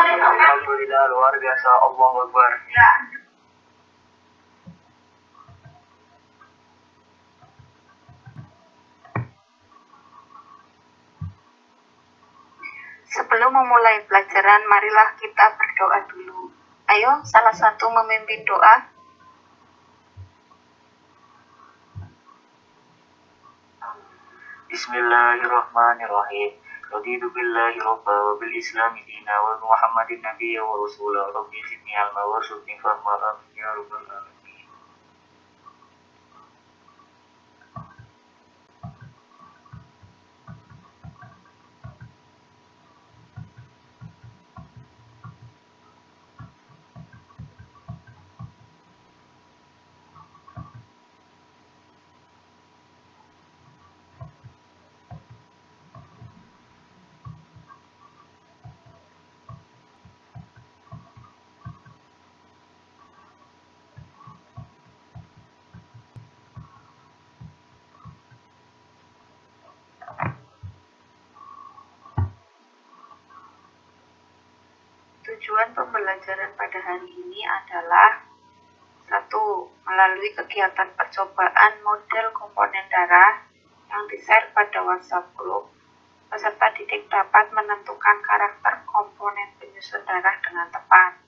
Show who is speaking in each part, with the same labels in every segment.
Speaker 1: Alhamdulillah, luar biasa. Allahu Akbar.
Speaker 2: Sebelum memulai pelajaran, marilah kita berdoa dulu. Ayo, salah satu memimpin doa.
Speaker 1: Bismillahirrahmanirrahim. Raditu billahi rabba wa bil islami dina wa Muhammadin nabiyya wa rasula. Rabbi zidni ilma warzuqni fahma. Amin ya rabbal alamin.
Speaker 2: Tujuan pembelajaran pada hari ini adalah 1. Melalui kegiatan percobaan model komponen darah yang di-share pada WhatsApp group, peserta didik dapat menentukan karakter komponen penyusun darah dengan tepat.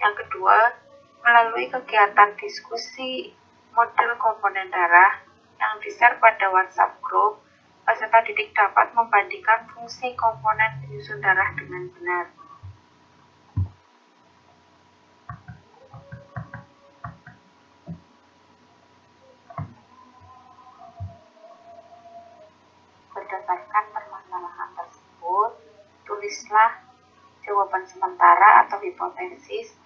Speaker 2: Yang kedua, melalui kegiatan diskusi model komponen darah yang di-share pada WhatsApp group, peserta didik dapat membandingkan fungsi komponen penyusun darah dengan benar. Berdasarkan permasalahan tersebut, tulislah jawaban sementara atau hipotesis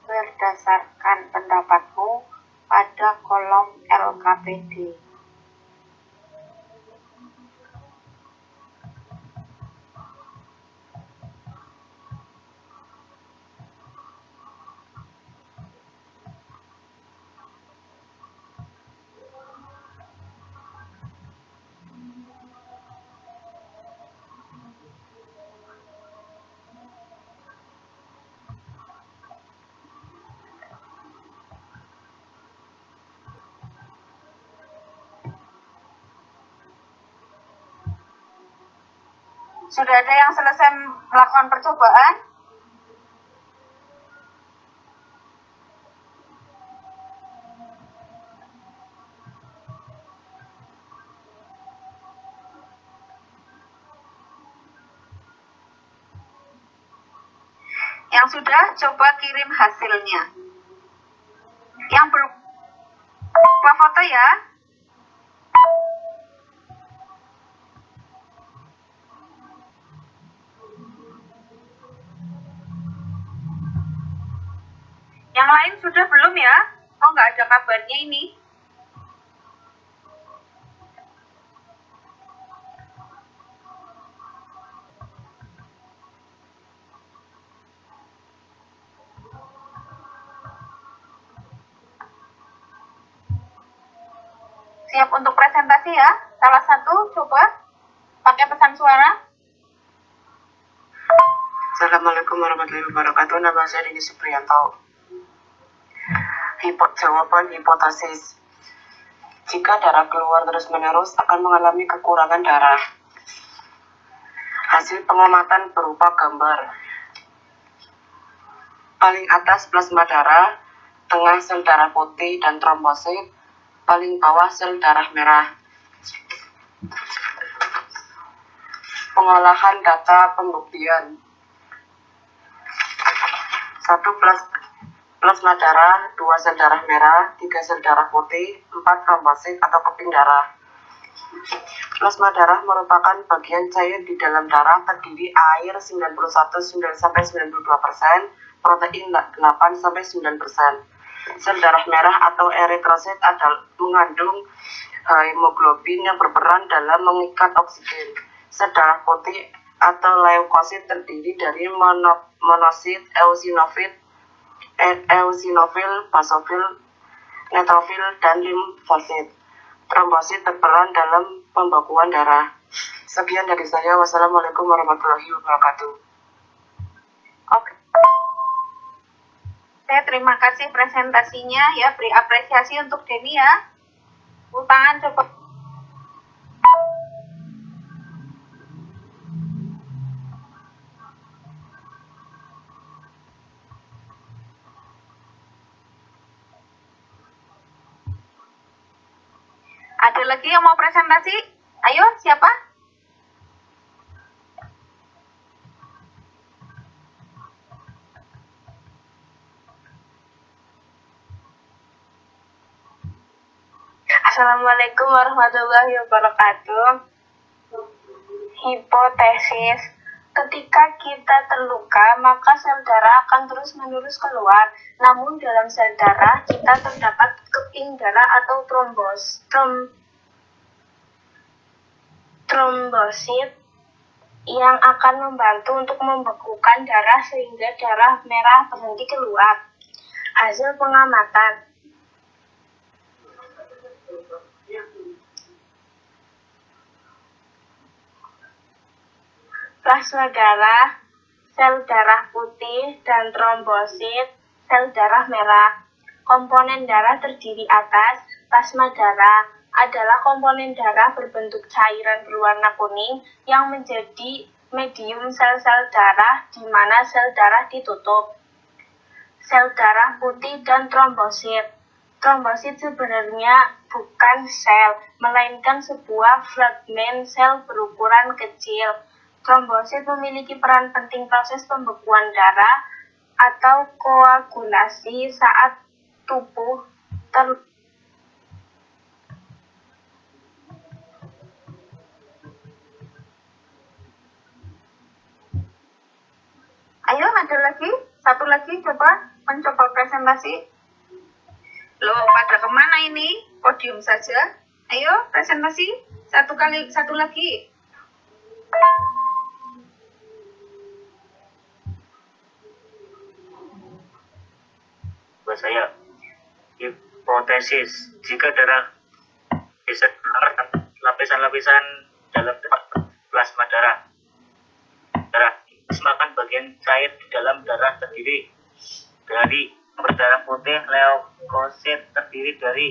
Speaker 2: berdasarkan pendapatmu pada kolom LKPD. Sudah ada yang selesai melakukan percobaan? Yang sudah, coba kirim hasilnya. Yang berupa foto ya. Yang lain sudah belum ya? Oh, nggak ada kabarnya ini. Siap untuk presentasi ya? Salah satu coba pakai pesan suara.
Speaker 3: Assalamualaikum warahmatullahi wabarakatuh. Nama saya Dini Supriyanto. Jawaban hipotesis. Jika darah keluar terus-menerus akan mengalami kekurangan darah. Hasil pengamatan berupa gambar. Paling atas plasma darah, tengah sel darah putih dan trombosit, paling bawah sel darah merah. Pengolahan data pembuktian. 1. Plasma darah, 2 sel darah merah, 3 sel darah putih, 4 trombosit atau keping darah. Plasma darah merupakan bagian cair di dalam darah, terdiri air 91-92%, protein 8-9%. Sel darah merah atau eritrosit mengandung hemoglobin yang berperan dalam mengikat oksigen. Sel darah putih atau leukosit terdiri dari monosit, eosinofil, basofil, neutrofil, dan limfosit. Trombosit berperan dalam pembekuan darah. Sekian dari saya. Wassalamualaikum warahmatullahi wabarakatuh.
Speaker 2: Oke. Terima kasih presentasinya ya, beri apresiasi untuk Denny ya. Tepuk tangan coba. Ada lagi yang mau presentasi? Ayo, siapa? Assalamualaikum warahmatullahi wabarakatuh. Hipotesis. Ketika kita terluka, maka sel darah akan terus-menerus keluar. Namun dalam sel darah kita terdapat keping darah atau trombosit yang akan membantu untuk membekukan darah sehingga darah merah berhenti keluar. Hasil pengamatan. Plasma darah, sel darah putih, dan trombosit, sel darah merah. Komponen darah terdiri atas plasma darah adalah komponen darah berbentuk cairan berwarna kuning yang menjadi medium sel-sel darah di mana sel darah ditutup. Sel darah putih dan trombosit. Trombosit sebenarnya bukan sel, melainkan sebuah fragmen sel berukuran kecil. Trombosit memiliki peran penting proses pembekuan darah atau koagulasi saat tubuh Ayo, ada lagi? Satu lagi, mencoba presentasi. Loh, pada kemana ini? Podium saja. Ayo, presentasi. Satu lagi.
Speaker 1: Buat saya, hipotesis jika darah bisa keluar lapisan-lapisan dalam plasma darah akan bagian cair di dalam darah terdiri dari berdarah putih, leukosit terdiri dari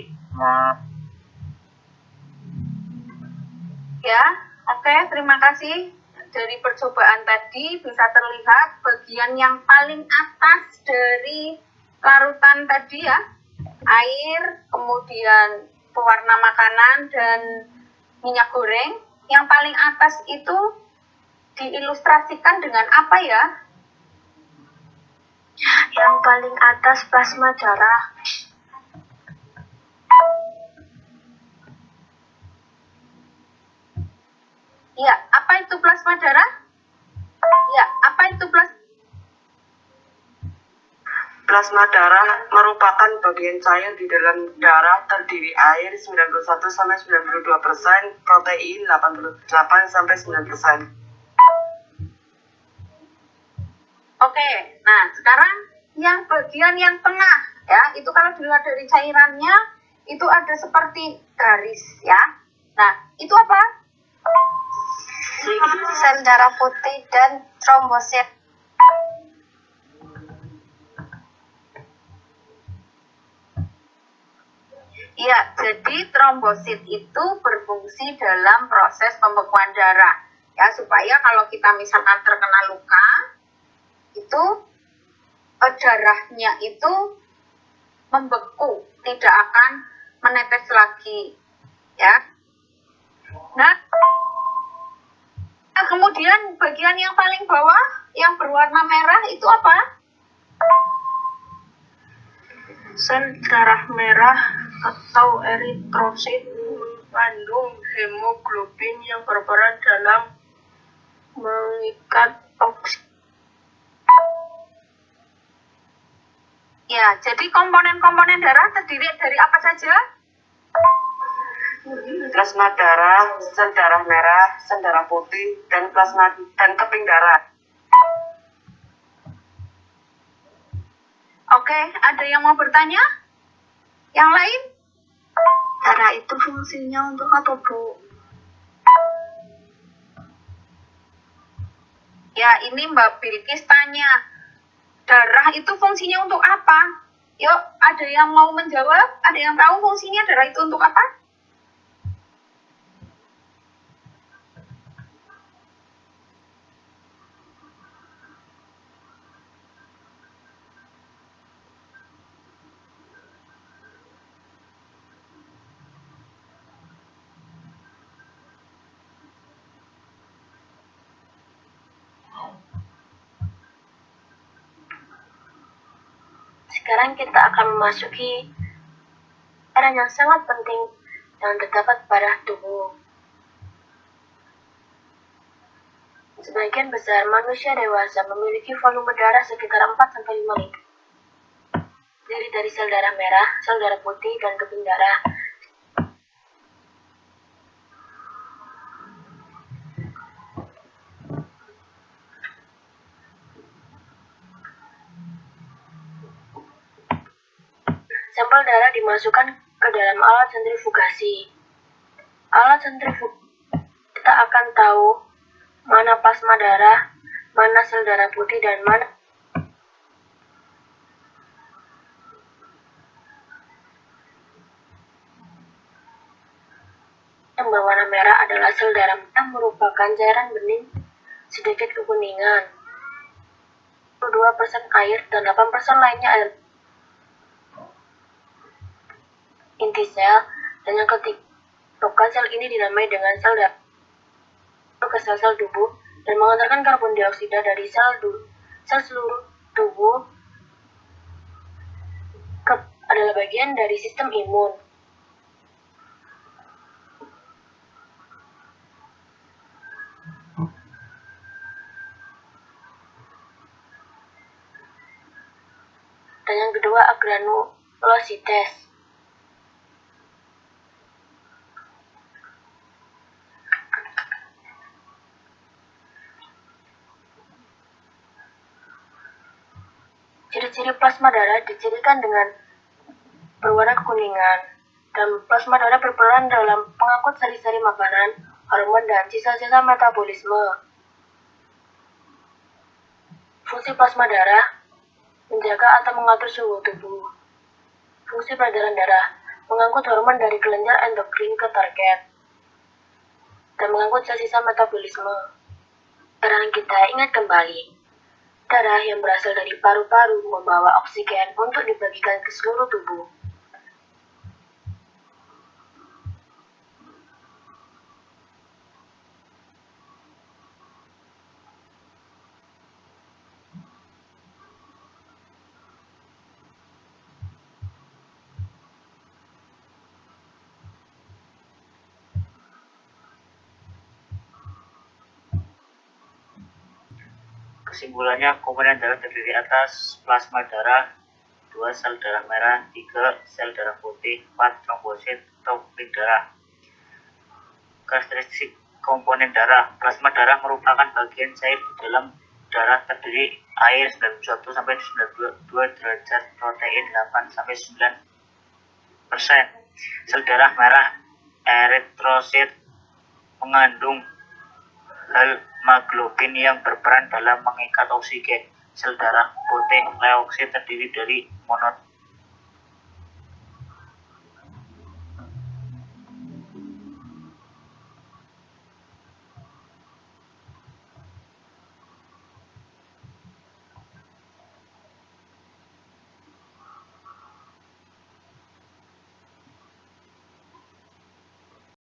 Speaker 2: Ya, oke, terima kasih. Dari percobaan tadi bisa terlihat bagian yang paling atas dari larutan tadi ya, air, kemudian pewarna makanan dan minyak goreng. Yang paling atas itu diilustrasikan dengan apa ya? Yang paling atas plasma darah. Ya, apa itu plasma darah? Ya, apa itu
Speaker 3: Plasma darah merupakan bagian cair di dalam darah terdiri air 91-92%, protein 88-90%.
Speaker 2: Oke, nah sekarang yang bagian yang tengah ya, itu kalau dilihat dari cairannya itu ada seperti garis ya. Nah, itu apa? Sel darah putih dan trombosit. Ya, jadi trombosit itu berfungsi dalam proses pembekuan darah. Ya, supaya kalau kita misalkan terkena luka, itu darahnya itu membeku, tidak akan menetes lagi. Ya. Nah, kemudian bagian yang paling bawah yang berwarna merah itu apa? Sel darah merah atau eritrosit mengandung hemoglobin yang berperan dalam mengikat oksigen. Ya, jadi komponen-komponen darah terdiri dari apa saja?
Speaker 3: Plasma darah, sel darah merah, sel darah putih, dan plasma dan keping darah.
Speaker 2: Oke, ada yang mau bertanya? Yang lain? Darah itu fungsinya untuk apa, Bu? Ya, ini Mbak Bilkis tanya, darah itu fungsinya untuk apa? Yuk, ada yang mau menjawab? Ada yang tahu fungsinya darah itu untuk apa?
Speaker 4: Sekarang kita akan memasuki peran yang sangat penting yang terdapat pada tubuh. Sebagian besar manusia dewasa memiliki volume darah sekitar 4-5 liter. Terdiri dari sel darah merah, sel darah putih, dan keping darah. Sampel darah dimasukkan ke dalam alat sentrifugasi. Alat sentrifugasi kita akan tahu mana plasma darah, mana sel darah putih, dan mana yang berwarna merah adalah sel darah yang merupakan cairan bening sedikit kekuningan. 2% air dan 8% lainnya air inti sel, dan yang ketiga sel ini dinamai dengan sel darah ke sel-sel tubuh dan mengantarkan karbon dioksida dari sel seluruh tubuh adalah bagian dari sistem imun. Dan yang kedua granulositas. Ciri-ciri plasma darah dicirikan dengan berwarna kekuningan, dan plasma darah berperan dalam mengangkut sari-sari makanan, hormon, dan sisa-sisa metabolisme. Fungsi plasma darah menjaga atau mengatur suhu tubuh. Fungsi peredaran darah mengangkut hormon dari kelenjar endokrin ke target dan mengangkut sisa metabolisme. Sekarang kita ingat kembali. Darah yang berasal dari paru-paru membawa oksigen untuk dibagikan ke seluruh tubuh.
Speaker 1: Kesimpulannya, komponen darah terdiri atas plasma darah, 2 sel darah merah, 3 sel darah putih, 4 trombosit atau keping darah. Karakteristik komponen darah. Plasma darah merupakan bagian cair di dalam darah terdiri air 91-92 derajat, protein 8-9%. Sel darah merah eritrosit mengandung hemoglobin yang berperan dalam mengikat oksigen. Sel darah putih leuksit terdiri dari